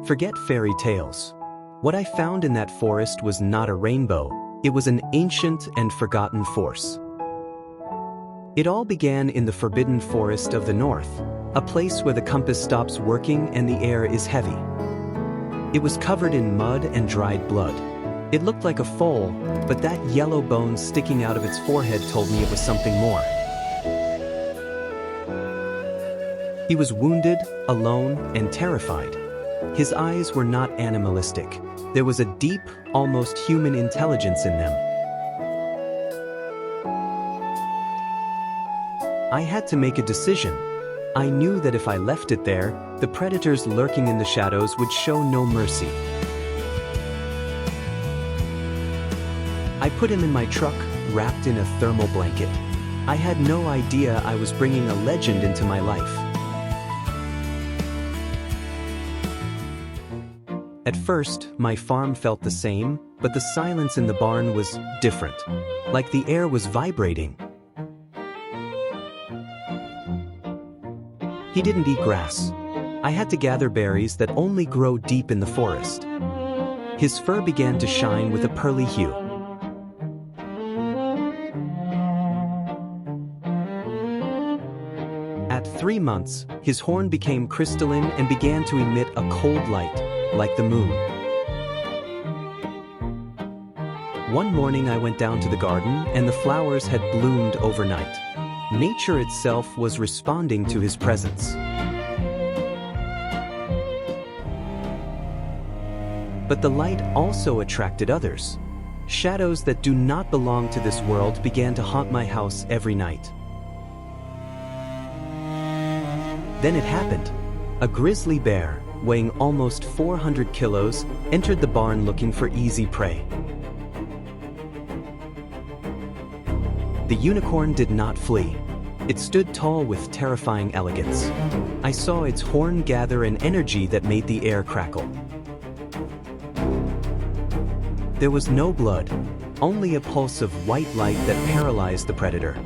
Forget fairy tales. What I found in that forest was not a rainbow, it was an ancient and forgotten force. It all began in the forbidden forest of the north, a place where the compass stops working and the air is heavy. It was covered in mud and dried blood. It looked like a foal, but that yellow bone sticking out of its forehead told me it was something more. He was wounded, alone, and terrified. His eyes were not animalistic. There was a deep, almost human intelligence in them. I had to make a decision. I knew that if I left it there, the predators lurking in the shadows would show no mercy. I put him in my truck, wrapped in a thermal blanket. I had no idea I was bringing a legend into my life. At first, my farm felt the same, but the silence in the barn was different, like the air was vibrating. He didn't eat grass. I had to gather berries that only grow deep in the forest. His fur began to shine with a pearly hue. At 3 months, his horn became crystalline and began to emit a cold light, like the moon. One morning I went down to the garden and the flowers had bloomed overnight. Nature itself was responding to his presence. But the light also attracted others. Shadows that do not belong to this world began to haunt my house every night. Then it happened. A grizzly bear, weighing almost 400 kilos, entered the barn looking for easy prey. The unicorn did not flee. It stood tall with terrifying elegance. I saw its horn gather an energy that made the air crackle. There was no blood, only a pulse of white light that paralyzed the predator.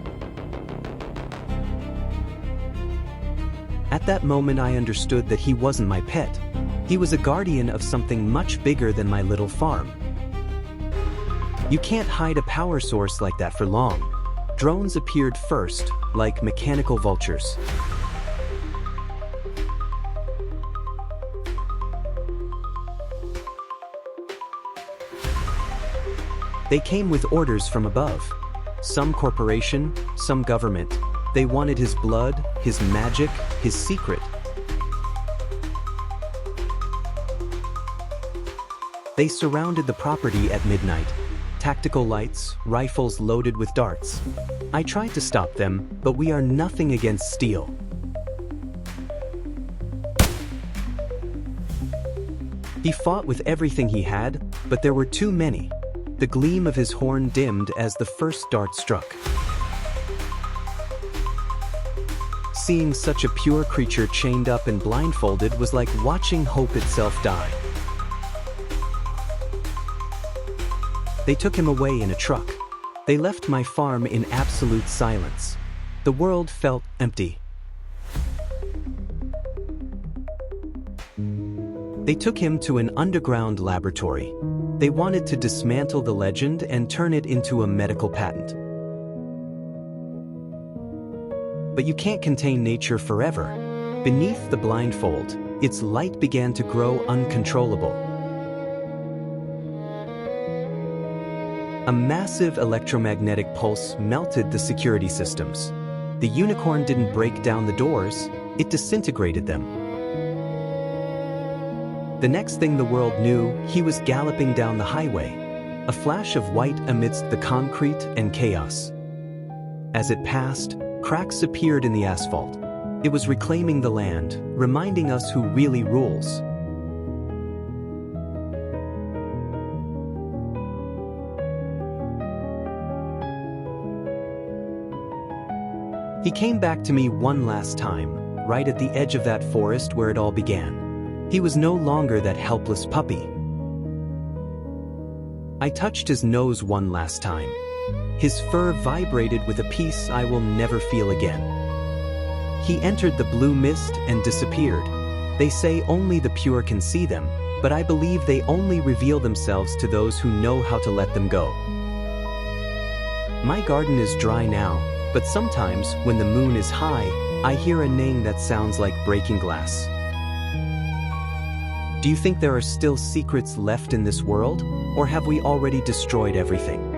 At that moment I understood that he wasn't my pet. He was a guardian of something much bigger than my little farm. You can't hide a power source like that for long. Drones appeared first, like mechanical vultures. They came with orders from above. Some corporation, some government. They wanted his blood, his magic, his secret. They surrounded the property at midnight. Tactical lights, rifles loaded with darts. I tried to stop them, but we are nothing against steel. He fought with everything he had, but there were too many. The gleam of his horn dimmed as the first dart struck. Seeing such a pure creature chained up and blindfolded was like watching hope itself die. They took him away in a truck. They left my farm in absolute silence. The world felt empty. They took him to an underground laboratory. They wanted to dismantle the legend and turn it into a medical patent. But you can't contain nature forever. Beneath the blindfold, its light began to grow uncontrollable. A massive electromagnetic pulse melted the security systems. The unicorn didn't break down the doors, it disintegrated them. The next thing the world knew, he was galloping down the highway, a flash of white amidst the concrete and chaos. As it passed, cracks appeared in the asphalt. It was reclaiming the land, reminding us who really rules. He came back to me one last time, right at the edge of that forest where it all began. He was no longer that helpless puppy. I touched his nose one last time. His fur vibrated with a peace I will never feel again. He entered the blue mist and disappeared. They say only the pure can see them, but I believe they only reveal themselves to those who know how to let them go. My garden is dry now, but sometimes, when the moon is high, I hear a neighing that sounds like breaking glass. Do you think there are still secrets left in this world, or have we already destroyed everything?